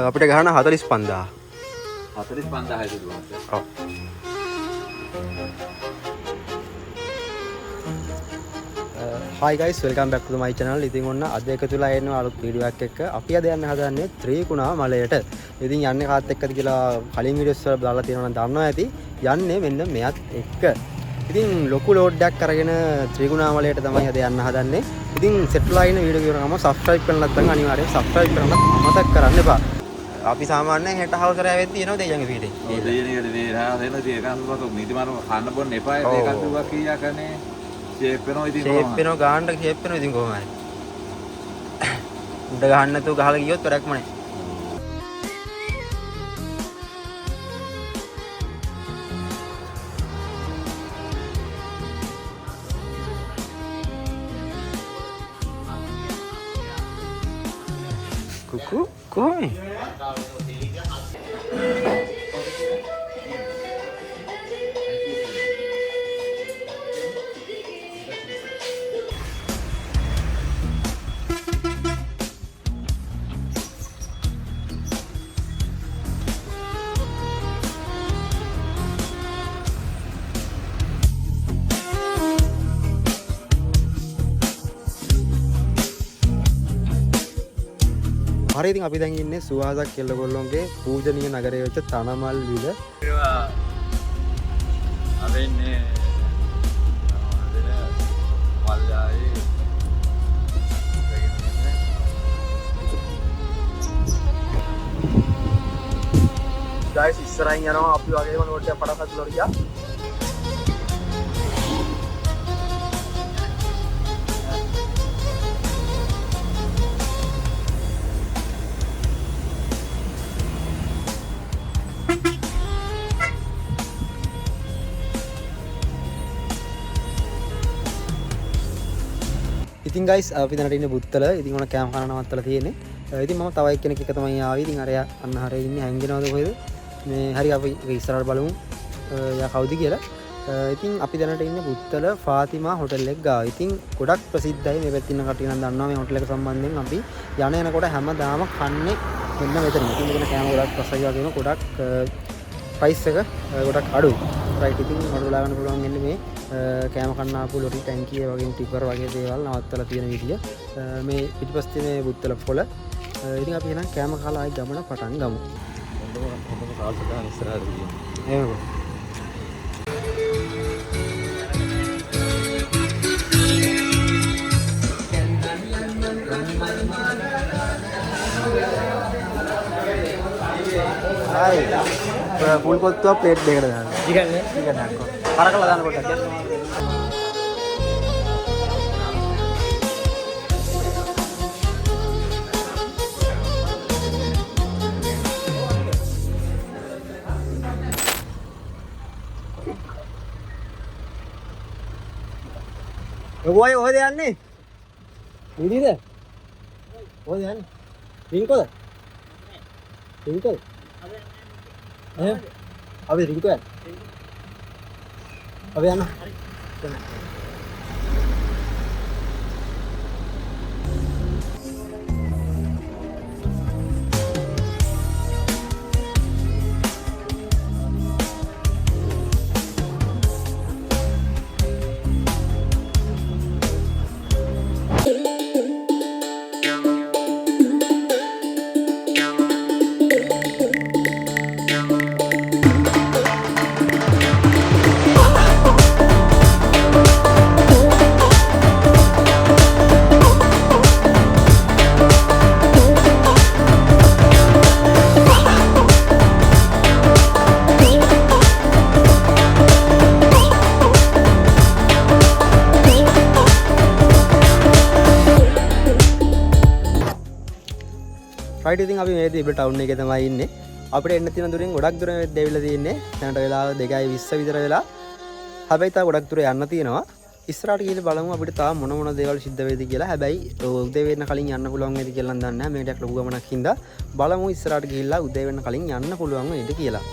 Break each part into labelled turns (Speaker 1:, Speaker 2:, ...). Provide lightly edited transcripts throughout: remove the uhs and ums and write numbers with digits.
Speaker 1: අපිට ගහන 45000.
Speaker 2: 45000 දුවන්ත.
Speaker 1: ඔව්. Hi guys, welcome back to my channel. ඉතින් ඔන්න අද එකතුලා එනවා අලුත් වීඩියෝ එකක් එක්ක. අපි අද යන්න හදන්නේ ත්‍රිකුණා මලයට. ඉතින් යන්නේ කාත් එක්කද කියලා කලින් වීඩියෝස් වල දාලා තියෙනවා නම් දන්නවා ඇති. යන්නේ මෙන්න මෙයත් එක්ක. ඉතින් ලොකු ලෝඩ් එකක් අරගෙන ත්‍රිකුණා මලයට තමයි අද යන්න හදන්නේ. ඉතින් සෙට්ලා ඉන්න වීඩියෝ එක ගම subscribe කරන්න නැත්නම් අනිවාර්යෙන් subscribe කරන්න අමතක කරන්න එපා. අපි සාමාන්‍යයෙන් හෙට හවසට ඇවිත් තියෙනවා දෙයියන්ගේ වීඩියෝ.
Speaker 2: ඔය දෙයියනේ මේ රා දෙන්න තියෙකන්වක මිදිමාන කන්න බොන්න එපා ඒකත් දුවා කීයා කනේ. ෂේප් වෙනවා ඉතින් කොහොමද?
Speaker 1: ෂේප් වෙනවා ගාන්න ෂේප් වෙනවා ඉතින් කොහොමද? උඩ ගහන්න නැතුව ගහලා ගියොත් වැඩක්ම නැහැ. Kuku, koi. හරි ඉතින් අපි දැන් ඉන්නේ සුවාසක් කෙල්ලගොල්ලොන්ගේ පූජනීය නගරයේ වෙච්ච තනමල් විල.
Speaker 2: අපි ඉන්නේ මල්යායි guys ඉස්සරහින් යනවා අපි වගේම නෝට් එකක් පටන් ගන්න ගියා. ඉතින් guys අපි දැනට ඉන්නේ බුත්තල. ඉතින් ඔන්න කැම් කන නවත්තලා තියෙන්නේ. ඉතින් මම තව එක්කෙනෙක් එක තමයි ආවේ. ඉතින් අරයා අන්න හරේ ඉන්නේ හැංගෙනවද කොහෙද? මේ හරි අපි ඉස්සරහට බලමු. යා කවුද කියලා. ඉතින් අපි දැනට ඉන්නේ බුත්තල ෆාතිමා හොටල් එක ගාව. ඉතින් ගොඩක් ප්‍රසිද්ධයි මේ පැත්තේ ඉන්න කට්ටිය නම් දන්නවා මේ හොටල් එක සම්බන්ධයෙන්. අපි යනකොට හැමදාම කන්නේ මෙන්න මෙතන. ඉතින් මෙතන කෑම ගොඩක් ප්‍රසයි වගේම ගොඩක් ප්‍රයිස් එක ගොඩක් අඩුයි. රයිට් ඉතින් මට බලා ගන්න පුළුවන් වෙන්නේ මේ කෑම කන්න ආපු ලොරි ටැංකිය වගේ ටිපර් වගේ දේවල් නවත්තලා තියෙන විදිය. මේ පිටිපස්සේ මේ බුත්තල පොළ. ඉතින් අපි එහෙනම් කෑම කාලා ආයි ගමන පටන් ගමු. හොඳම කාල්ස් ගන්න ඉස්සරහට ගිහින්.
Speaker 1: එහෙමද? Hai. Full කොත්තුව ප්ලේට් දෙකකට දාන්න. ටිකනේ. ටික දාන්නකෝ. කරකලා දාන්න පොඩ්ඩක්. ඔය ඔහොද යන්නේ? නිදිද? ඔහොද යන්නේ? රින්කොද? රින්කොද? අපි රින්කෝ යන්න. අපි යන්න. රයිට් ඉතින් අපි මේ තිබ්බ ටවුන් එකේ තමයි ඉන්නේ. අපිට එන්න තියෙන දුරින් ගොඩක් දුර දෙවිලා තියෙන්නේ. දැනට වෙලාව 2:20 විතර වෙලා. හැබැයි තා ගොඩක් දුර යන්න තියෙනවා. ඉස්සරහට ගිහින් බලමු අපිට තා මොන දේවල් සිද්ධ වෙයිද කියලා. හැබැයි උදේ වෙන්න කලින් යන්න පුළුවන් වේද කියලා නම් දන්නේ නැහැ. මේ ටික ලොකු ගමනක් හින්දා බලමු ඉස්සරහට ගිහිල්ලා උදේ වෙන්න කලින් යන්න පුළුවන් වේද කියලා.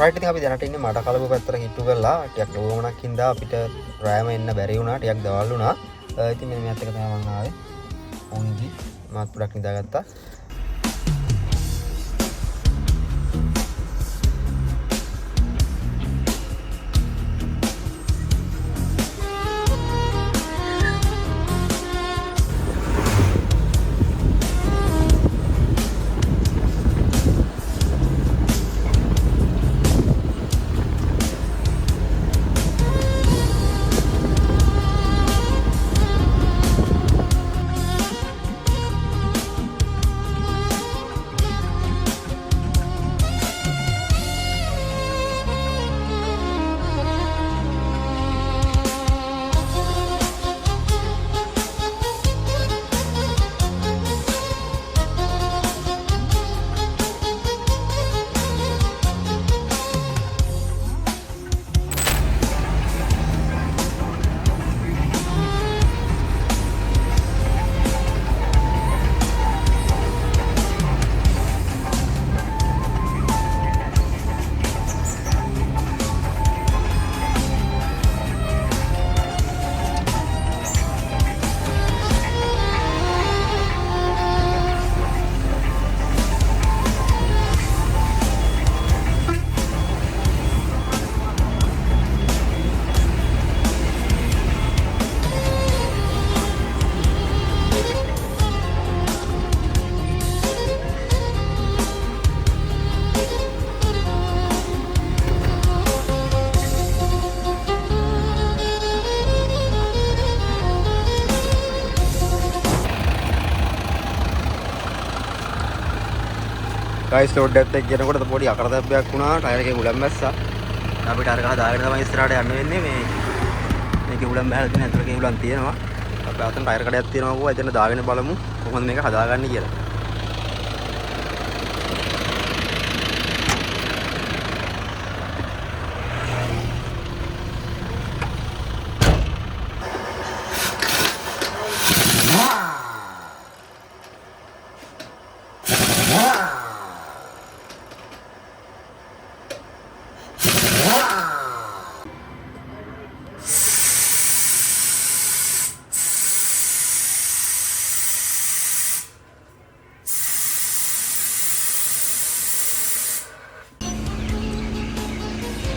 Speaker 1: රයිට් ඉතින් අපි දැනට ඉන්නේ මඩ කලපුව පැත්තට හිටු කරලා ටිකක් ලෝමනක් හින්දා අපිට රෑම එන්න බැරි වුණා ටිකක් දවල් වුණා. ඉතින් මෙන්න මේත් එක තමයි මම ආවේ. උන්දි මාත් පොඩක් නිදාගත්තා. ගයිස් ලෝඩ් එකත් එක්ක යනකොට පොඩි අකරතැබ්බයක් වුණා ටයර් එකේ උලම් මැස්සා. අපිට අර ගහ දාගෙන තමයි ඉස්සරහට යන්න වෙන්නේ. මේකේ උලම් බහලා තියෙන ඇතුලේ උලම් තියෙනවා. අපි අතන ටයර් කඩයක් තියෙනවා කෝ එතන දාගෙන බලමු කොහොමද මේක හදාගන්නේ කියලා.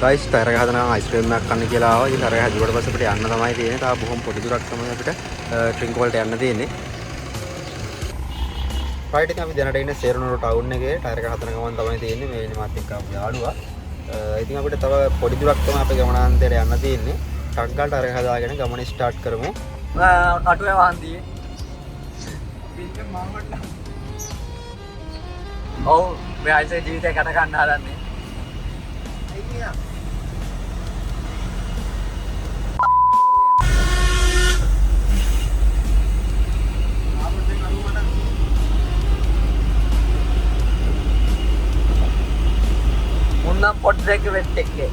Speaker 1: ගයිස් ටයර් එක හදනවා අයිස්ක්‍රීම් එකක් කන්න කියලා ආවා. ඉතින් ටයර් එක හදුවට පස්සේ අපිට යන්න තමයි තියෙන්නේ. තා බොහොම පොඩි දුරක් තමයි අපිට ට්‍රින්ක් වලට යන්න තියෙන්නේ. රයිට් ඉතින් අපි දැනට ඉන්නේ සේරුනොර ටවුන් එකේ ටයර් එක හදන ගමන් තමයි තියෙන්නේ. මේ ඉන්නේ මාත් එක්ක අපි යාළුවා. ඉතින් අපිට තව පොඩි දුරක් තමයි අපේ ගමනාන්තයට යන්න තියෙන්නේ. ටක් ගාලා ටයර් එක හදාගෙන ගමන ස්ටාර්ට් කරමු.
Speaker 2: අටුවේ වාන්දියේ. පින්න මාමන්න. ඔව් මේ ආයිසේ ජීවිතේ කන ගන්න හදන්නේ. අයියා පොඩ්ඩක් වෙට් එකේ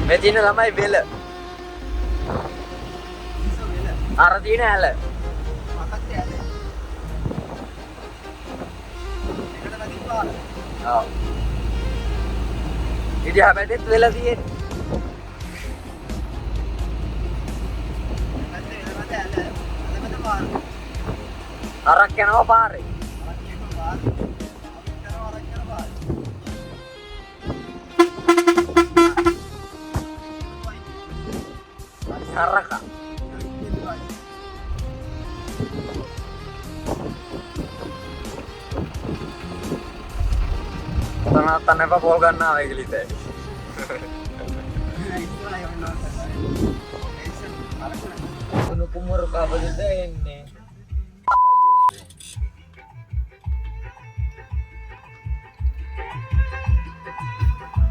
Speaker 2: මේ තියෙන ළමයි බෙල අර තියෙන ඇල මතක් ඇල එකට වැදිපා ආ ඉතින් හැබැයි වෙලා තියෙන්නේ අරක් යනවා පාරේ අරක තන එපා පොල් ගන්න ආවේ කියලා ඉතින් කුමරු කාබලද එන්නේ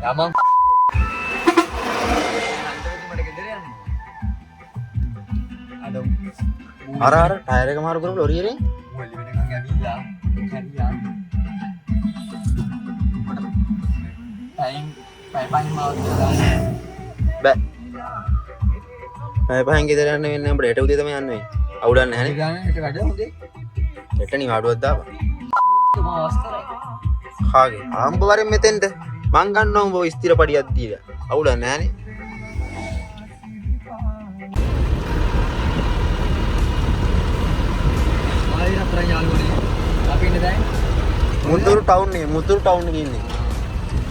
Speaker 2: යමම්
Speaker 1: අර ටයර් එක මාරු කරපු ලොරියේ නේ
Speaker 2: මොල්ලි වෙනකන් ඇවිල්ලා හැරියා පයින් මාවත
Speaker 1: බෑ පයින් ගෙදර යන්න වෙන්නේ අපිට හෙට උදේ තමයි යන්න වෙන්නේ අවුලක් නැහැ නේ.
Speaker 2: ගාන හිට වැඩ හොඳේ.
Speaker 1: එතන නිවාඩුවක් දාපන්.
Speaker 2: මම අවස් කරා.
Speaker 1: කාගේ? ආම්බ වරෙන් මෙතෙන්ට මං ගන්නවා උඹ ස්ථිර පඩියක් දීලා. අවුලක් නැහැ නේ.
Speaker 2: ආයෙත් අතරන් යාළුවනේ. අපි ඉන්නේ දැන්
Speaker 1: මුදුරු ටවුන් එකේ ඉන්නේ.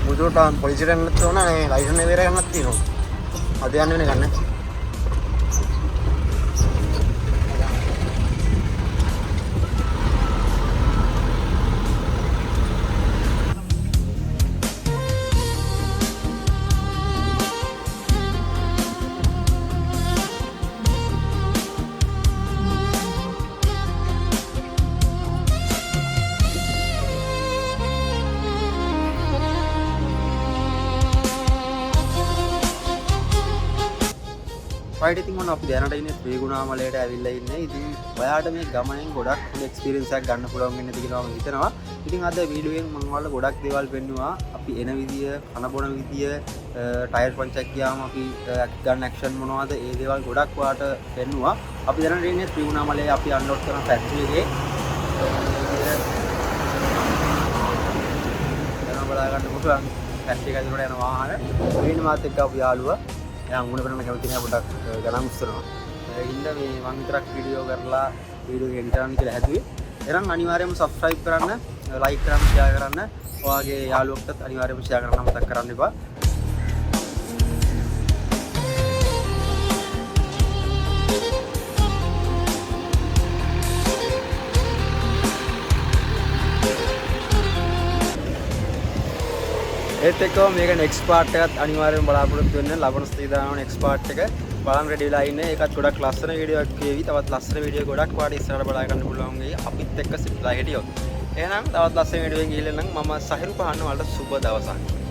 Speaker 1: මුදුරු ටවුන් පොලිසියට යන්නත් ඕන නේ ලයිසන් එක වෙර ගන්නත් තියෙනවා. අද යන්න වෙන ගන්න. රයිට් ඉතින් මොන අපි දැනට ඉන්නේ ත්‍රිකුණාමලයට ඇවිල්ලා ඉන්නේ. ඉතින් ඔයාලට මේ ගමනෙන් ගොඩක් හොඳ එක්ස්පීරියන්ස් එකක් ගන්න පුළුවන් වෙන්න කියලා මම හිතනවා. ඉතින් අද වීඩියෝෙන් මම ඔයාලට ගොඩක් දේවල් පෙන්නුවා. අපි එන විදිය, කන බොන විදිය, ටයර් පංචර් ගියාම අපි ගන්න ඇක්ෂන් මොනවද? ඒ දේවල් ගොඩක් ඔයාලට පෙන්නුවා. අපි දැනට ඉන්නේ ත්‍රිකුණාමලයේ අපි අන්ලෝඩ් කරන ෆැක්ටරි එකේ. දැන් බලා ගන්න පුළුවන් ෆැක්ටරි එක ඇතුළට යන වාහන. වෙන මාත් එක්ක අපි යාළුවා එයා මුණ කරන කැමති නෑ පොඩක් ගණන් උස්සනවා. ඒකින්ද මේ මම විතරක් වීඩියෝ කරලා වීඩියෝ එක එඩිට් කරන්න කියලා හැදුවේ. එහෙනම් අනිවාර්යයෙන්ම subscribe කරන්න, like කරන්න, share කරන්න. ඔයාගේ යාළුවොක්ටත් අනිවාර්යයෙන්ම share කරන්න මතක් කරන්න එපා. ඒත් එක්කම මේක නෙක්ස්ට් පාර්ට් එකත් අනිවාර්යයෙන්ම බලාපොරොත්තු වෙන්න. ලබන සතියේදී නෙක්ස්ට් පාර්ට් එක බලන්න රෙඩි වෙලා ඉන්නේ. ඒකත් ගොඩක් ලස්සන වීඩියෝ එකක් වේවි. තවත් ලස්සන වීඩියෝ ගොඩක් වාට ඉස්සරහට බලා ගන්න පුළුවන් වෙයි. අපිත් එක්ක සිටලා හිටියොත්. එහෙනම් තවත් ලස්සන වීඩියෝ එකකින් ගිහිල්ලා නම් මම සහිරු පහන්න වලට සුබ දවසක්.